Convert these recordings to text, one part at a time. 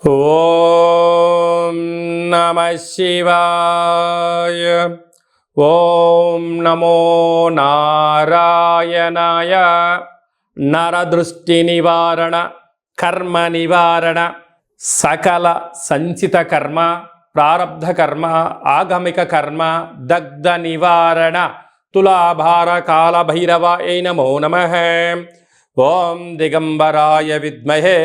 ఓం నమః శివాయ. ఓం నమో నారాయణాయ. నరదృష్టి నివారణ, కర్మ నివారణ, సకల సంచిత కర్మ, ప్రారబ్ధ కర్మ, ఆగమిక కర్మ, దగ్ధ నివారణ, తులాభార కాల భైరవాయ నమో నమః. ఓం దిగంబరాయ విద్మహే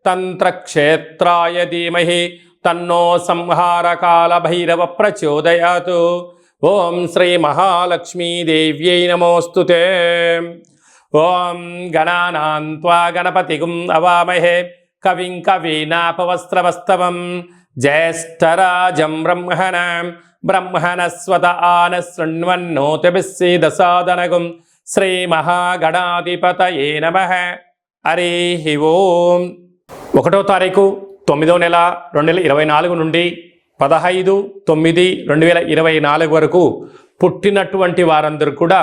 తంత్రక్షేత్రాయ ధీమహి తన్నో సంహారకాల భైరవ ప్రచోదయాత్. ఓం శ్రీ మహాలక్ష్మీదేవ్యై నమోస్తుతే. ఓం గణానాం త్వా గణపతిగుం అవామహే కవిం కవీనాపవస్త్రవస్తవం జ్యేష్ఠరాజం బ్రహ్మణస్వత ఆన శృణ్వన్నోతిభిస్సీదసాదనగుం. శ్రీ మహాగణాధిపతయే నమః. హరి ఓం. 1వ తారీఖు 9వ నెల 2024 నుండి 15/9/2024 వరకు పుట్టినటువంటి వారందరూ కూడా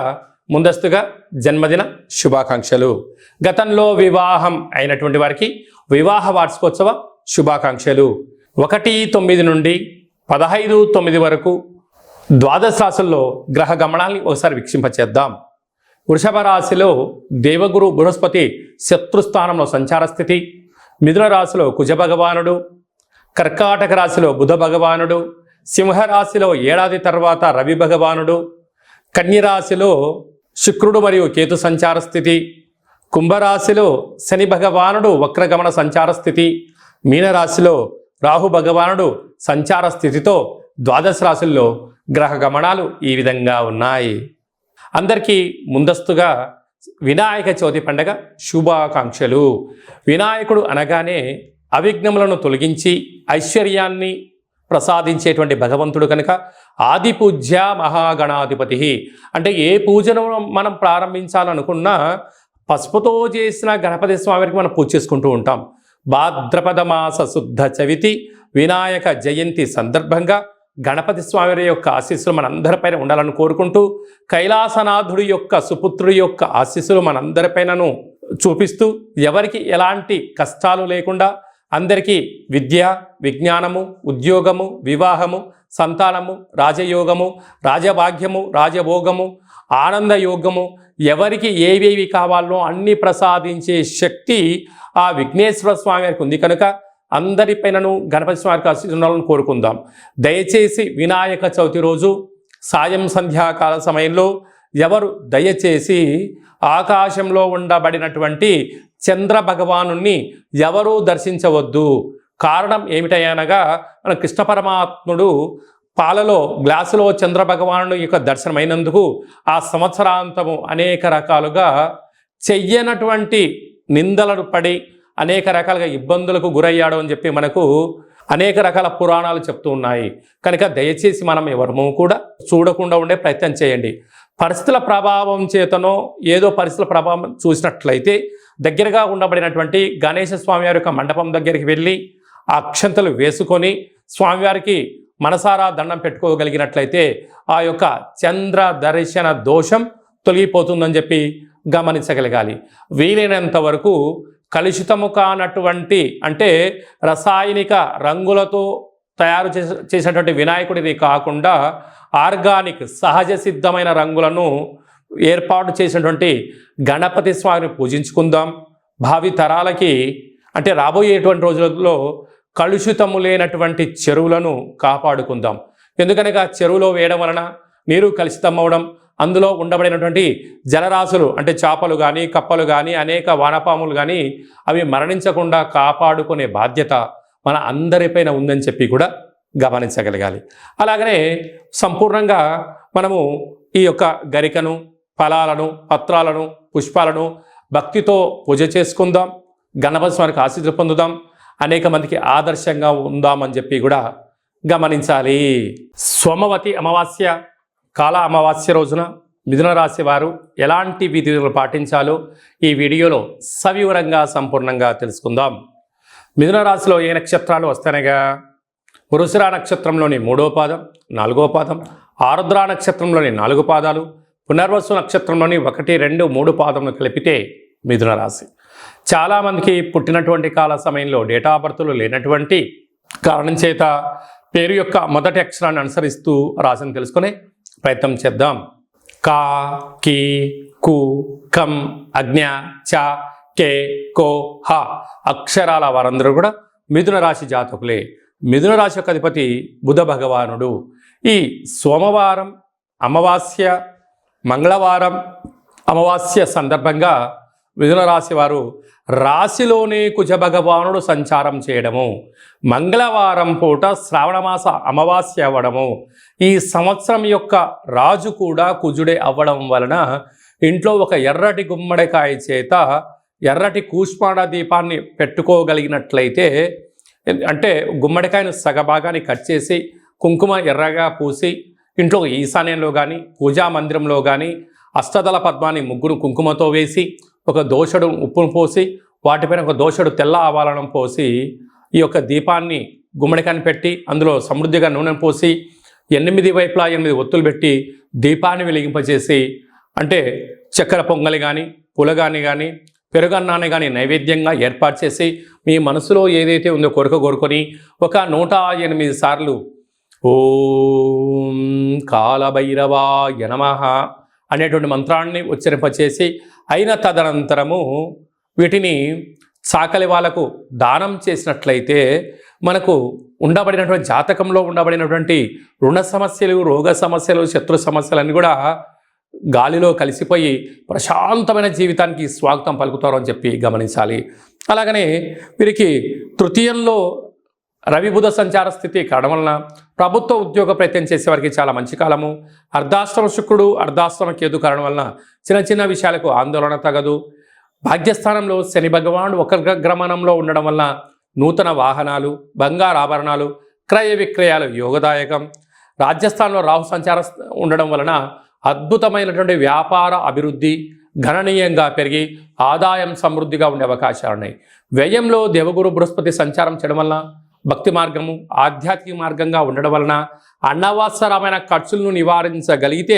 ముందస్తుగా జన్మదిన శుభాకాంక్షలు. గతంలో వివాహం అయినటువంటి వారికి వివాహ వార్షికోత్సవ శుభాకాంక్షలు. 1/9 నుండి 15/9 వరకు ద్వాదశ రాశుల్లో గ్రహ గమనాల్ని ఒకసారి వీక్షింపచేద్దాం. వృషభ రాశిలో దేవగురు బృహస్పతి శత్రుస్థానంలో సంచార స్థితి. మిథున రాశిలో కుజ భగవానుడు, కర్కాటక రాశిలో బుధ భగవానుడు, సింహరాశిలో ఏడాది తర్వాత రవి భగవానుడు, కన్యరాశిలో శుక్రుడు మరియు కేతు సంచార స్థితి, కుంభరాశిలో శని భగవానుడు వక్రగమన సంచార స్థితి, మీనరాశిలో రాహు భగవానుడు సంచార స్థితితో ద్వాదశ రాశుల్లో గ్రహ గమనాలు ఈ విధంగా ఉన్నాయి. అందరికీ ముందస్తుగా వినాయక చవితి పండగ శుభాకాంక్షలు. వినాయకుడు అనగానే అవిఘ్నములను తొలగించి ఐశ్వర్యాన్ని ప్రసాదించేటువంటి భగవంతుడు కనుక ఆది పూజ్య మహాగణాధిపతి. అంటే ఏ పూజను మనం ప్రారంభించాలనుకున్నా పసుపుతో చేసిన గణపతి స్వామికి మనం పూజ చేసుకుంటూ ఉంటాం. భాద్రపద మాస శుద్ధ చవితి వినాయక జయంతి సందర్భంగా గణపతి స్వామి యొక్క ఆశీస్సులు మనందరిపైన ఉండాలని కోరుకుంటూ, కైలాసనాథుడి యొక్క సుపుత్రుడి యొక్క ఆశీస్సులు మనందరిపైనను చూపిస్తూ, ఎవరికి ఎలాంటి కష్టాలు లేకుండా అందరికీ విద్య, విజ్ఞానము, ఉద్యోగము, వివాహము, సంతానము, రాజయోగము, రాజభాగ్యము, రాజభోగము, ఆనందయోగము, ఎవరికి ఏవేవి కావాలో అన్ని ప్రసాదించే శక్తి ఆ విఘ్నేశ్వర స్వామి వారికి ఉంది కనుక అందరిపైనను గణపతి స్వామికి ఆశీర్వాదాలను కోరుకుందాం. దయచేసి వినాయక చవితి రోజు సాయం సంధ్యాకాల సమయంలో ఎవరు దయచేసి ఆకాశంలో ఉండబడినటువంటి చంద్ర భగవానుణ్ణి ఎవరూ దర్శించవద్దు. కారణం ఏమిటనగా మన కృష్ణ పరమాత్ముడు పాలలో గ్లాసులో చంద్ర భగవానుడు యొక్క దర్శనమైనందుకు ఆ సంవత్సరాంతము అనేక రకాలుగా చెయ్యనటువంటి నిందలను పడి అనేక రకాలుగా ఇబ్బందులకు గురయ్యాడు అని చెప్పి మనకు అనేక రకాల పురాణాలు చెప్తూ ఉన్నాయి. కనుక దయచేసి మనం ఎవరము కూడా చూడకుండా ఉండే ప్రయత్నం చేయండి. పరిస్థితుల ప్రభావం చేతనో ఏదో పరిస్థితుల ప్రభావం చూసినట్లయితే దగ్గరగా ఉండబడినటువంటి గణేశ స్వామివారి యొక్క మండపం దగ్గరికి వెళ్ళి ఆ అక్షంతలు వేసుకొని స్వామివారికి మనసారా దండం పెట్టుకోగలిగినట్లయితే ఆ యొక్క చంద్ర దర్శన దోషం తొలగిపోతుందని చెప్పి గమనించగలగాలి. వీలైనంత వరకు కలుషితము కానటువంటి, అంటే రసాయనిక రంగులతో తయారు చేసినటువంటి వినాయకుడిని కాకుండా ఆర్గానిక్ సహజ సిద్ధమైన రంగులను ఏర్పాటు చేసినటువంటి గణపతి స్వామిని పూజించుకుందాం. భావి తరాలకి, అంటే రాబోయేటువంటి రోజులలో కలుషితము లేనటువంటి చెరువులను కాపాడుకుందాం. ఎందుకనగా చెరువులో వేయడం వలన నీరు కలుషితం అవ్వడం, అందులో ఉండబడినటువంటి జలరాశులు అంటే చేపలు కానీ, కప్పలు కానీ, అనేక వానపాములు కానీ అవి మరణించకుండా కాపాడుకునే బాధ్యత మన అందరిపైన ఉందని చెప్పి కూడా గమనించగలగాలి. అలాగనే సంపూర్ణంగా మనము ఈ యొక్క గరికను, ఫలాలను, పత్రాలను, పుష్పాలను భక్తితో పూజ చేసుకుందాం. గణపతి స్వామికి ఆశీస్సులు పొందుదాం. అనేక మందికి ఆదర్శంగా ఉందామని చెప్పి కూడా గమనించాలి. సోమవతి అమావాస్య కాల అమావాస్య రోజున మిథున రాశి వారు ఎలాంటి విధులు పాటించాలో ఈ వీడియోలో సవివరంగా సంపూర్ణంగా తెలుసుకుందాం. మిథున రాశిలో ఏ నక్షత్రాలు వస్తాయనగా వృషిర నక్షత్రంలోని 3వ పాదం, 4వ పాదం, ఆరుద్ర నక్షత్రంలోని 4 పాదాలు, పునర్వసు నక్షత్రంలోని 1, 2, 3 పాదములు కలిపితే మిథున రాశి. చాలామందికి పుట్టినటువంటి కాల సమయంలో డేటా ఆఫ్ బర్త్లు లేనటువంటి కారణం చేత పేరు యొక్క మొదటి అక్షరాన్ని అనుసరిస్తూ రాశిని తెలుసుకునే ప్రయత్నం చేద్దాం. కా, కి, కు, కం, అజ్ఞ, చ, కే, కో, హ అక్షరాల వారందరూ కూడా మిథున రాశి జాతకులే. మిథున రాశి యొక్క అధిపతి బుధ భగవానుడు. ఈ సోమవారం అమావాస్య, మంగళవారం అమావాస్య సందర్భంగా మిథున రాశి వారు రాశిలోనే కుజ భగవానుడు సంచారం చేయడము, మంగళవారం పూట శ్రావణమాస అమావాస్య అవ్వడము, ఈ సంవత్సరం యొక్క రాజు కూడా కుజుడే అవ్వడం వలన ఇంట్లో ఒక ఎర్రటి గుమ్మడికాయ చేత ఎర్రటి కూష్మాండ దీపాన్ని పెట్టుకోగలిగినట్లయితే, అంటే గుమ్మడికాయను సగభాగాన్ని కట్ చేసి కుంకుమ ఎర్రగా పూసి ఇంట్లో ఈశాన్యంలో కానీ పూజా మందిరంలో కానీ అష్టదళ పద్మాన్ని ముగ్గురు కుంకుమతో వేసి ఒక దోషడు ఉప్పును పోసి వాటిపైన ఒక దోషడు తెల్ల ఆవాలనం పోసి ఈ యొక్క దీపాన్ని గుమ్మడికాయని పెట్టి అందులో సమృద్ధిగా నూనె పోసి 8 వైపులా 8 ఒత్తులు పెట్టి దీపాన్ని వెలిగింపచేసి, అంటే చక్కెర పొంగలి కానీ పులగాని కానీ పెరుగన్నాన్ని కానీ నైవేద్యంగా ఏర్పాటు చేసి మీ మనసులో ఏదైతే ఉందో కోరుకొని ఒక 108 సార్లు ఓం కాలభైరవాయ నమః అనేటువంటి మంత్రాన్ని ఉచ్చరింపచేసి అయిన తదనంతరము వీటిని చాకలి వాళ్ళకు దానం చేసినట్లయితే మనకు ఉండబడినటువంటి జాతకంలో ఉండబడినటువంటి రుణ సమస్యలు, రోగ సమస్యలు, శత్రు సమస్యలన్నీ కూడా గాలిలో కలిసిపోయి ప్రశాంతమైన జీవితానికి స్వాగతం పలుకుతారు అని చెప్పి గమనించాలి. అలాగనే వీరికి తృతీయంలో రవి బుధ సంచార స్థితి కావడం వలన ప్రభుత్వ ఉద్యోగ ప్రయత్నం చేసేవారికి చాలా మంచి కాలము. అర్ధాష్టమ శుక్రుడు, అర్ధాష్టమ కేతు కారణం వలన చిన్న చిన్న విషయాలకు ఆందోళన తగదు. భాగ్యస్థానంలో శని భగవానుడు వక్రగమనంలో ఉండడం వలన నూతన వాహనాలు, బంగారు ఆభరణాలు, క్రయ విక్రయాలు యోగదాయకం. రాజ్యస్థానంలో రాహు సంచారం ఉండడం వలన అద్భుతమైనటువంటి వ్యాపార అభివృద్ధి గణనీయంగా పెరిగి ఆదాయం సమృద్ధిగా ఉండే అవకాశాలు ఉన్నాయి. వ్యయంలో దేవగురు బృహస్పతి సంచారం చేయడం వలన భక్తి మార్గము, ఆధ్యాత్మిక మార్గంగా ఉండడం వలన అనవసరమైన ఖర్చులను నివారించగలిగితే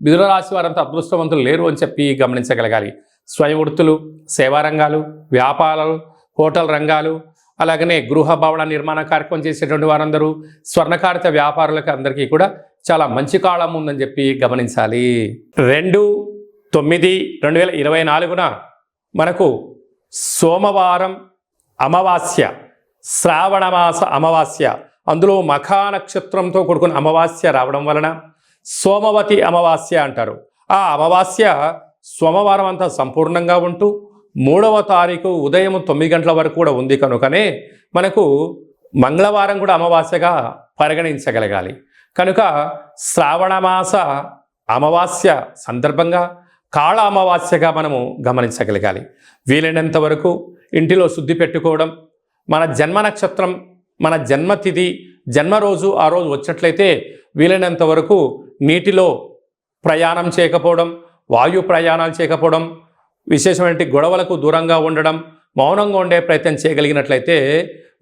మిథున రాశి వారంతా అదృష్టవంతులు లేరు అని చెప్పి గమనించగలగాలి. స్వయం వృత్తులు, సేవా రంగాలు, వ్యాపారాలు, హోటల్ రంగాలు, అలాగనే గృహ భవన నిర్మాణ కార్యక్రమం చేసేటువంటి వారందరూ, స్వర్ణకారిత వ్యాపారులకు అందరికీ కూడా చాలా మంచి కాలం ఉందని చెప్పి గమనించాలి. 2/9/2024 మనకు సోమవారం అమావాస్య, శ్రావణమాస అమావాస్య, అందులో మఖా నక్షత్రంతో కూడుకున్న అమావాస్య రావడం వలన సోమవతి అమావాస్య అంటారు. ఆ అమావాస్య సోమవారం అంతా సంపూర్ణంగా ఉంటూ 3వ తారీఖు ఉదయం 9 గంటల వరకు కూడా ఉంది కనుకనే మనకు మంగళవారం కూడా అమావాస్యగా పరిగణించగలగాలి. కనుక శ్రావణమాస అమావాస్య సందర్భంగా కాళ అమావాస్యగా మనము గమనించగలగాలి. వీలైనంత వరకు ఇంటిలో శుద్ధి పెట్టుకోవడం, మన జన్మ నక్షత్రం, మన జన్మతిథి, జన్మరోజు ఆ రోజు వచ్చినట్లయితే వీలైనంత వరకు నీటిలో ప్రయాణం చేయకపోవడం, వాయు ప్రయాణాలు చేయకపోవడం, విశేషమైన గొడవలకు దూరంగా ఉండడం, మౌనంగా ఉండే ప్రయత్నం చేయగలిగినట్లయితే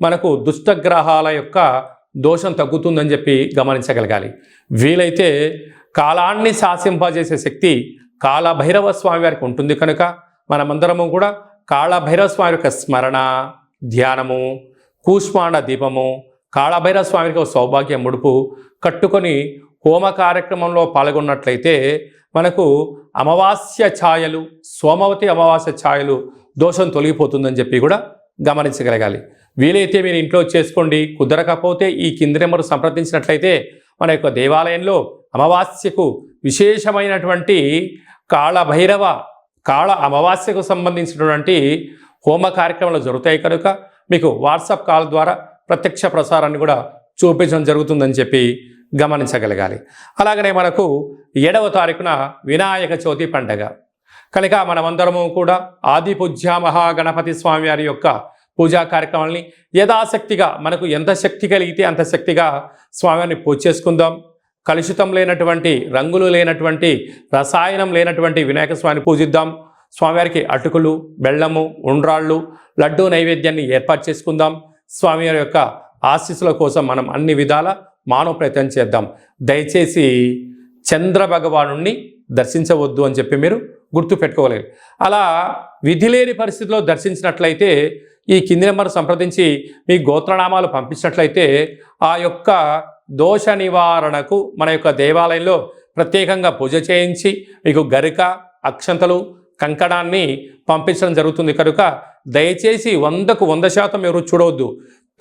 మనకు దుష్టగ్రహాల యొక్క దోషం తగ్గుతుందని చెప్పి గమనించగలగాలి. వీలైతే కాలాన్ని శాసింపజేసే శక్తి కాళభైరవ స్వామి వారికి ఉంటుంది కనుక మనమందరము కూడా కాళభైరవ స్వామి యొక్క స్మరణ, ధ్యానము, కూష్మాండ దీపము, కాళభైరవ స్వామికి సౌభాగ్య ముడుపు కట్టుకొని హోమ కార్యక్రమంలో పాల్గొన్నట్లయితే మనకు అమావాస్య ఛాయలు, సోమవతి అమావాస్య ఛాయలు దోషం తొలగిపోతుందని చెప్పి కూడా గమనించగలగాలి. వీలైతే మీరు ఇంట్లో చేసుకోండి. కుదరకపోతే ఈ కింది నెంబర్ సంప్రదించినట్లయితే మన యొక్క దేవాలయంలో అమావాస్యకు విశేషమైనటువంటి కాళ అమావాస్యకు సంబంధించినటువంటి హోమ కార్యక్రమాలు జరుగుతాయి కనుక మీకు వాట్సాప్ కాల్ ద్వారా ప్రత్యక్ష ప్రసారాన్ని కూడా చూపించడం జరుగుతుందని చెప్పి గమనించగలగాలి. అలాగనే మనకు 7వ తారీఖున వినాయక చవితి పండగ కనుక మనమందరము కూడా ఆది పూజ్య మహాగణపతి స్వామి వారి యొక్క పూజా కార్యక్రమాలని యథాశక్తిగా మనకు ఎంత శక్తి కలిగితే అంత శక్తిగా స్వామివారిని పూజ చేసుకుందాం. కలుషితం లేనటువంటి, రంగులు లేనటువంటి, రసాయనం లేనటువంటి వినాయక స్వామిని పూజిద్దాం. స్వామివారికి అటుకులు, బెల్లము, ఉండ్రాళ్ళు, లడ్డూ నైవేద్యాన్ని ఏర్పాటు చేసుకుందాం. స్వామివారి యొక్క ఆశీస్సుల కోసం మనం అన్ని విధాల మానవ ప్రయత్నం చేద్దాం. దయచేసి చంద్ర భగవానుణ్ణి దర్శించవద్దు అని చెప్పి మీరు గుర్తు పెట్టుకోలేదు. అలా విధి లేని పరిస్థితిలో దర్శించినట్లయితే ఈ కింది నెంబర్ సంప్రదించి మీ గోత్రనామాలు పంపించినట్లయితే ఆ యొక్క దోష నివారణకు మన యొక్క దేవాలయంలో ప్రత్యేకంగా పూజ చేయించి మీకు గరిక, అక్షంతలు, కంకణాన్ని పంపించడం జరుగుతుంది. కనుక దయచేసి 100కు 100% ఎవరు చూడవద్దు.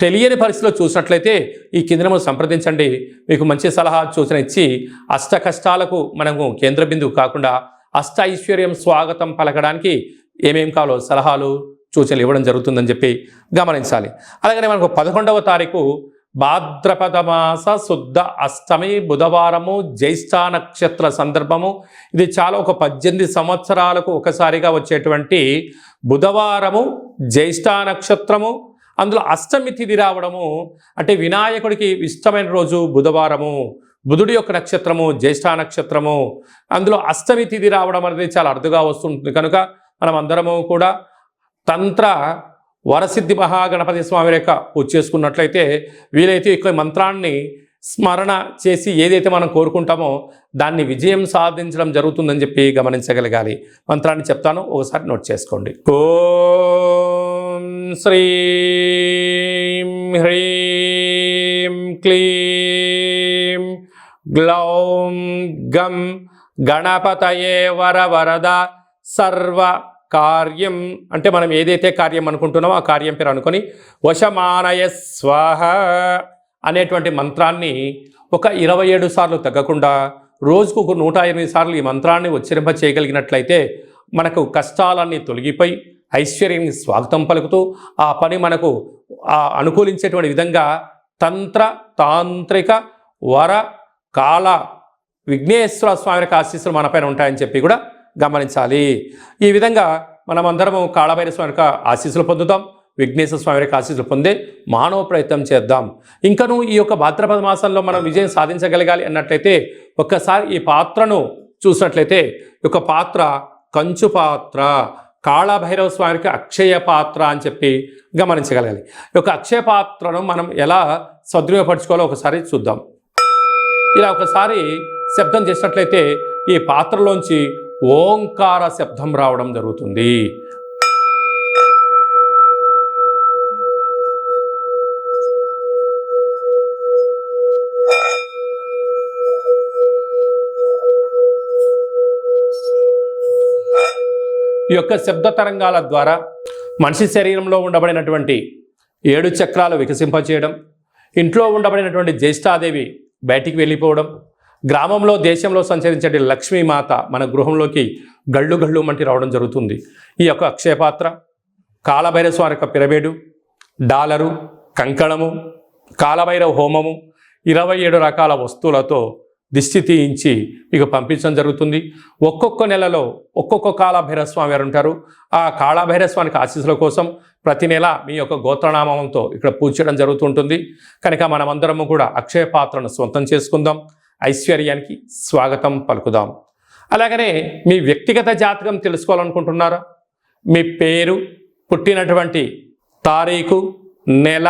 తెలియని పరిస్థితిలో చూసినట్లయితే ఈ కింది నెంబర్ సంప్రదించండి. మీకు మంచి సలహా సూచన ఇచ్చి అష్ట కష్టాలకు మనము కేంద్ర బిందువు కాకుండా అష్ట ఐశ్వర్యం స్వాగతం పలకడానికి ఏమేం కావాలో సలహాలు సూచనలు ఇవ్వడం జరుగుతుందని చెప్పి గమనించాలి. అలాగనే మనకు 11వ తారీఖు భాద్రపద మాస శుద్ధ అష్టమి బుధవారము, జ్యేష్ఠ నక్షత్ర సందర్భము. ఇది చాలా ఒక 18 సంవత్సరాలకు ఒకసారిగా వచ్చేటువంటి బుధవారము, జ్యేష్ఠ నక్షత్రము, అందులో అష్టమి తిథి రావడము. అంటే వినాయకుడికి ఇష్టమైన రోజు బుధవారము, బుధుడి యొక్క నక్షత్రము జ్యేష్ఠ నక్షత్రము, అందులో అష్టమి తిథి రావడం అనేది చాలా అరుదుగా వస్తుంటుంది. కనుక మనం అందరము కూడా తంత్ర వరసిద్ధి మహాగణపతి స్వామి యొక్క పూజ చేసుకున్నట్లయితే వీలైతే ఈ మంత్రాన్ని స్మరణ చేసి ఏదైతే మనం కోరుకుంటామో దాన్ని విజయం సాధించడం జరుగుతుందని చెప్పి గమనించగలగాలి. మంత్రాన్ని చెప్తాను, ఒకసారి నోట్ చేసుకోండి. ఓం శ్రీం హ్రీం క్లీం గ్లౌం గం గణపతయే వరవరద సర్వ కార్యం. అంటే మనం ఏదైతే కార్యం అనుకుంటున్నామో ఆ కార్యం పేరు అనుకొని వశమానయ స్వాహ అనేటువంటి మంత్రాన్ని ఒక 27 సార్లు తగ్గకుండా రోజుకు 108 సార్లు ఈ మంత్రాన్ని ఉచ్చరింప చేయగలిగినట్లయితే మనకు కష్టాలన్నీ తొలగిపోయి ఐశ్వర్యానికి స్వాగతం పలుకుతూ ఆ పని మనకు అనుకూలించేటువంటి విధంగా తంత్ర తాంత్రిక వర కాల విఘ్నేశ్వర స్వామి యొక్క ఆశీస్సులు మనపైన ఉంటాయని చెప్పి కూడా గమనించాలి. ఈ విధంగా మనమందరము కాళభైరవ స్వామి యొక్క ఆశీస్సులు పొందుతాం, విఘ్నేశ్వర స్వామి యొక్క ఆశీస్సులు పొందే మానవ ప్రయత్నం చేద్దాం. ఇంకను ఈ యొక్క భాద్రపద మాసంలో మనం విజయం సాధించగలగాలి అన్నట్లయితే ఒక్కసారి ఈ పాత్రను చూసినట్లయితే ఈ యొక్క పాత్ర కంచు పాత్ర, కాళభైరవ స్వామికి అక్షయ పాత్ర అని చెప్పి గమనించగలగాలి. ఈ యొక్క అక్షయ పాత్రను మనం ఎలా సద్వినియోగపరచుకోవాలో ఒకసారి చూద్దాం. ఇలా ఒకసారి శబ్దం చేసినట్లయితే ఈ పాత్రలోంచి ఓంకార శబ్దం రావడం జరుగుతుంది. ఈ యొక్క శబ్ద తరంగాల ద్వారా మనిషి శరీరంలో ఉండబడినటువంటి 7 చక్రాలు వికసింపచేయడం, ఇంట్లో ఉండబడినటువంటి జ్యేష్ఠాదేవి బయటికి వెళ్ళిపోవడం, గ్రామంలో దేశంలో సంచరించే లక్ష్మీమాత మన గృహంలోకి గళ్ళు గళ్ళు మంటి రావడం జరుగుతుంది. ఈ యొక్క అక్షయపాత్ర, కాళభైరవ స్వామి యొక్క పిరమిడు, డాలరు, కంకణము, కాళభైరవ హోమము, 27 రకాల వస్తువులతో దిష్టి తీయించి మీకు పంపించడం జరుగుతుంది. ఒక్కొక్క నెలలో ఒక్కొక్క కాళభైరవ స్వామి వారు ఉంటారు. ఆ కాళభైరవ స్వామికి ఆశీస్సుల కోసం ప్రతి నెల మీ యొక్క గోత్రనామంతో ఇక్కడ పూజ చేయడం జరుగుతుంటుంది. కనుక మనమందరము కూడా అక్షయ పాత్రను సొంతం చేసుకుందాం, ఐశ్వర్యానికి స్వాగతం పలుకుదాం. అలాగనే మీ వ్యక్తిగత జాతకం తెలుసుకోవాలనుకుంటున్నారా? మీ పేరు, పుట్టినటువంటి తారీఖు, నెల,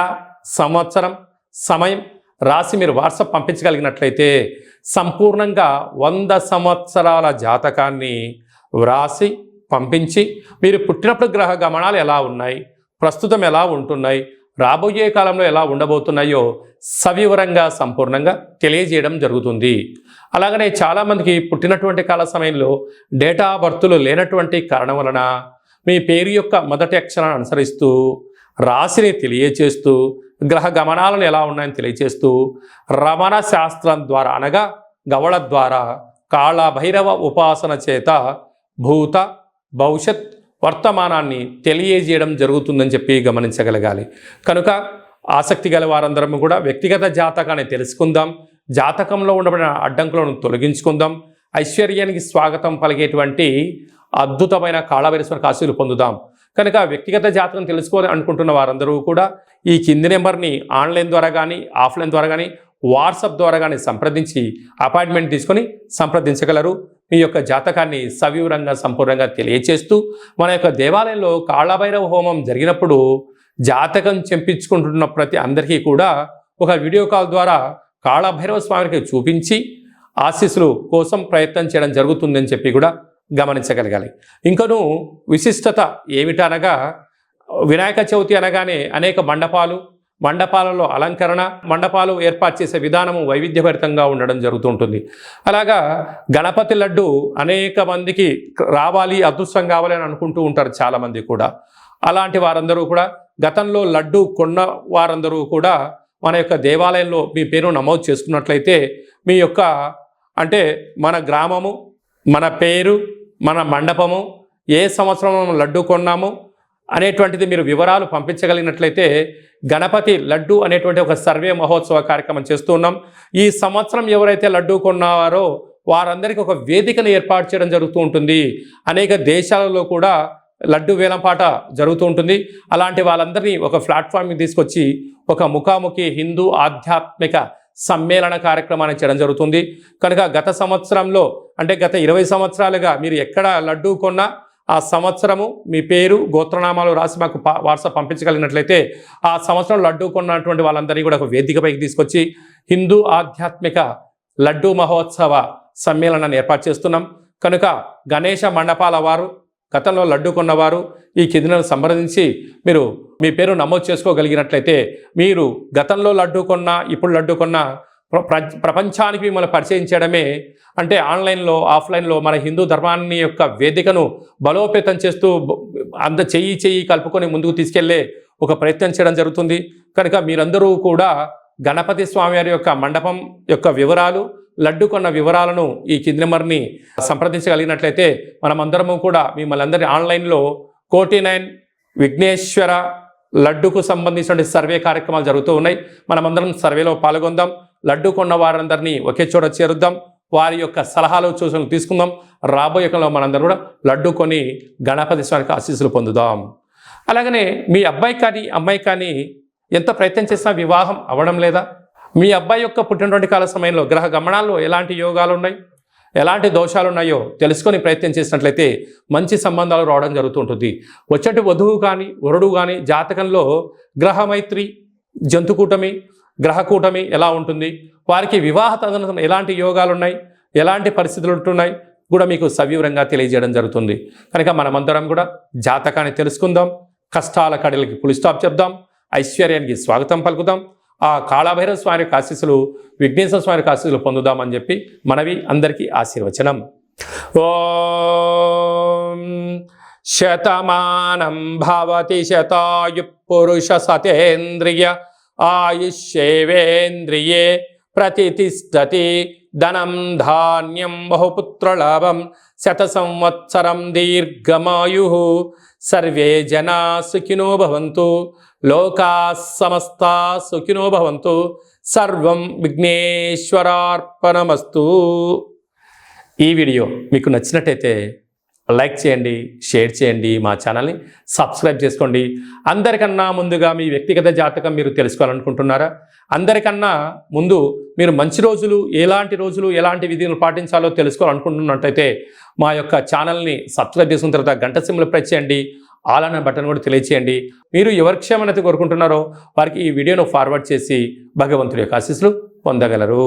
సంవత్సరం, సమయం రాసి మీరు వాట్సాప్ పంపించగలిగినట్లయితే సంపూర్ణంగా 100 సంవత్సరాల జాతకాన్ని వ్రాసి పంపించి మీరు పుట్టినప్పుడు గ్రహ గమనాలు ఎలా ఉన్నాయి, ప్రస్తుతం ఎలా ఉంటున్నాయి, రాబోయే కాలంలో ఎలా ఉండబోతున్నాయో సవివరంగా సంపూర్ణంగా తెలియజేయడం జరుగుతుంది. అలాగనే చాలామందికి పుట్టినటువంటి కాల సమయంలో డేటా బర్త్లు లేనటువంటి కారణం వలన మీ పేరు యొక్క మొదటి అక్షరాన్ని అనుసరిస్తూ రాశిని తెలియచేస్తూ గ్రహ గమనాలను ఎలా ఉన్నాయని తెలియచేస్తూ రమణ శాస్త్రం ద్వారా అనగా గవళ ద్వారా కాళభైరవ ఉపాసన చేత భూత భవిష్యత్ వర్తమానాన్ని తెలియజేయడం జరుగుతుందని చెప్పి గమనించగలగాలి. కనుక ఆసక్తి గల వారందరం కూడా వ్యక్తిగత జాతకాన్ని తెలుసుకుందాం, జాతకంలో ఉండబడిన అడ్డంకులను తొలగించుకుందాం, ఐశ్వర్యానికి స్వాగతం పలిగేటువంటి అద్భుతమైన కాళభైరవ ఆశీస్సులు పొందుదాం. కనుక వ్యక్తిగత జాతకం తెలుసుకోవాలి అనుకుంటున్న వారందరూ కూడా ఈ కింది నెంబర్ని ఆన్లైన్ ద్వారా కానీ ఆఫ్లైన్ ద్వారా కానీ వాట్సాప్ ద్వారా కానీ సంప్రదించి అపాయింట్మెంట్ తీసుకొని సంప్రదించగలరు. మీ యొక్క జాతకాన్ని సవివరంగా సంపూర్ణంగా తెలియచేస్తూ మన యొక్క దేవాలయంలో కాళభైరవ హోమం జరిగినప్పుడు జాతకం చెప్పించుకుంటున్న ప్రతి అందరికీ కూడా ఒక వీడియో కాల్ ద్వారా కాళభైరవ స్వామికి చూపించి ఆశీస్సులు కోసం ప్రయత్నం చేయడం జరుగుతుందని చెప్పి కూడా గమనించగలగాలి. ఇంకను విశిష్టత ఏమిటనగా వినాయక చవితి అనగానే అనేక మండపాలలో అలంకరణ, మండపాలు ఏర్పాటు చేసే విధానము వైవిధ్యభరితంగా ఉండడం జరుగుతుంటుంది. అలాగా గణపతి లడ్డు అనేక మందికి రావాలి, అదృష్టం కావాలి అని అనుకుంటూ ఉంటారు చాలామంది కూడా. అలాంటి వారందరూ కూడా గతంలో లడ్డు కొన్న వారందరూ కూడా మన యొక్క దేవాలయంలో మీ పేరు నమోదు చేసుకున్నట్లయితే మీ యొక్క అంటే మన గ్రామము, మన పేరు, మన మండపము, ఏ సంవత్సరం మనం లడ్డు కొన్నాము అనేటువంటిది మీరు వివరాలు పంపించగలిగినట్లయితే గణపతి లడ్డు అనేటువంటి ఒక సర్వే మహోత్సవ కార్యక్రమం చేస్తూ ఉన్నాం. ఈ సంవత్సరం ఎవరైతే లడ్డు కొన్నారో వారందరికీ ఒక వేదికను ఏర్పాటు చేయడం జరుగుతూ ఉంటుంది. అనేక దేశాలలో కూడా లడ్డు వేలంపాట జరుగుతూ ఉంటుంది. అలాంటి వాళ్ళందరినీ ఒక ప్లాట్ఫామ్కి తీసుకొచ్చి ఒక ముఖాముఖి హిందూ ఆధ్యాత్మిక సమ్మేళన కార్యక్రమాన్ని చేయడం జరుగుతుంది. కనుక గత సంవత్సరంలో అంటే గత 20 సంవత్సరాలుగా మీరు ఎక్కడ లడ్డు కొన్నా ఆ సంవత్సరము మీ పేరు, గోత్రనామాలు రాసి మాకు వాట్సాప్ పంపించగలిగినట్లయితే ఆ సంవత్సరం లడ్డు కొన్నటువంటి వాళ్ళందరినీ కూడా ఒక వేదికపైకి తీసుకొచ్చి హిందూ ఆధ్యాత్మిక లడ్డు మహోత్సవ సమ్మేళనాన్ని ఏర్పాటు చేస్తున్నాం. కనుక గణేష మండపాల వారు, గతంలో లడ్డు కొన్నవారు ఈ కిందను సంప్రదించి మీరు మీ పేరు నమోదు చేసుకోగలిగినట్లయితే మీరు గతంలో లడ్డు కొన్నా ఇప్పుడు లడ్డు కొన్నా ప్రపంచానికి మిమ్మల్ని పరిచయం చేయడమే అంటే ఆన్లైన్లో ఆఫ్లైన్లో మన హిందూ ధర్మాన్ని యొక్క వేదికను బలోపేతం చేస్తూ అంత చెయ్యి కలుపుకొని ముందుకు తీసుకెళ్లే ఒక ప్రయత్నం చేయడం జరుగుతుంది. కనుక మీరందరూ కూడా గణపతి స్వామివారి యొక్క మండపం యొక్క వివరాలు, లడ్డు కొన్న వివరాలను ఈ కింది నెంబర్ని సంప్రదించగలిగినట్లయితే మనమందరము కూడా మిమ్మల్ని అందరి ఆన్లైన్లో 49 విఘ్నేశ్వర లడ్డుకు సంబంధించిన సర్వే కార్యక్రమాలు జరుగుతూ ఉన్నాయి. మనమందరం సర్వేలో పాల్గొందాం. లడ్డు కొన్న వారందరినీ ఒకే చోట చేరుద్దాం. వారి యొక్క సలహాలు సూచనలు తీసుకుందాం. రాబోయే కాలంలో మనందరం కూడా లడ్డు కొని గణపతి స్వామికి ఆశీస్సులు పొందుదాం. అలాగనే మీ అబ్బాయి కానీ అమ్మాయి కానీ ఎంత ప్రయత్నం చేసినా వివాహం అవ్వడం లేదా? మీ అబ్బాయి యొక్క పుట్టినటువంటి కాల సమయంలో గ్రహ గమనాల్లో ఎలాంటి యోగాలు ఉన్నాయి, ఎలాంటి దోషాలు ఉన్నాయో తెలుసుకొని ప్రయత్నం చేసినట్లయితే మంచి సంబంధాలు రావడం జరుగుతుంటుంది. వచ్చేటి వధువు కానీ వరుడు కానీ జాతకంలో గ్రహమైత్రి, జంతుకూటమి, గ్రహకూటమి ఎలా ఉంటుంది, వారికి వివాహ తదనంతరం ఎలాంటి యోగాలు ఉన్నాయి, ఎలాంటి పరిస్థితులు ఉంటున్నాయి కూడా మీకు సవివరంగా తెలియజేయడం జరుగుతుంది. కనుక మనమందరం కూడా జాతకాన్ని తెలుసుకుందాం. కష్టాల కడలకి ఫుల్ స్టాప్ చెప్దాం. ఐశ్వర్యానికి స్వాగతం పలుకుదాం. ఆ కాళభైరవ స్వామి యొక్క ఆశీస్సులు, విఘ్నేశ్వర స్వామి యొక్క ఆశీస్సులు పొందుదామని చెప్పి మనవి అందరికీ ఆశీర్వచనం. ఓం శతమానం భవతి శతాయు పురుష సతేంద్రియ ఆయుష్యేవేంద్రియే ప్రతితిష్టతి ధనం ధాన్యం బహుపుత్రలాభం శత సంవత్సరం దీర్ఘమాయు సర్వే జనా సుఖినో భవంతు లోకా సమస్తా సుఖినో భవంతు సర్వం విఘ్నేశ్వరార్పణమస్తు. ఈ వీడియో మీకు నచ్చినట్టయితే లైక్ చేయండి, షేర్ చేయండి, మా ఛానల్ని సబ్స్క్రైబ్ చేసుకోండి. అందరికన్నా ముందుగా మీ వ్యక్తిగత జాతకం మీరు తెలుసుకోవాలనుకుంటున్నారా? అందరికన్నా ముందు మీరు మంచి రోజులు, ఎలాంటి విధులు పాటించాలో తెలుసుకోవాలనుకుంటున్నట్టయితే మా యొక్క ఛానల్ని సబ్స్క్రైబ్ చేసుకున్న తర్వాత గంట సింబల్ ప్రెస్ చేయండి. ఆల్ అనే బటన్ కూడా తెలియచేయండి. మీరు ఎవరి క్షేమమైతే కోరుకుంటున్నారో వారికి ఈ వీడియోను ఫార్వర్డ్ చేసి భగవంతుడి యొక్క ఆశీస్సులు పొందగలరు.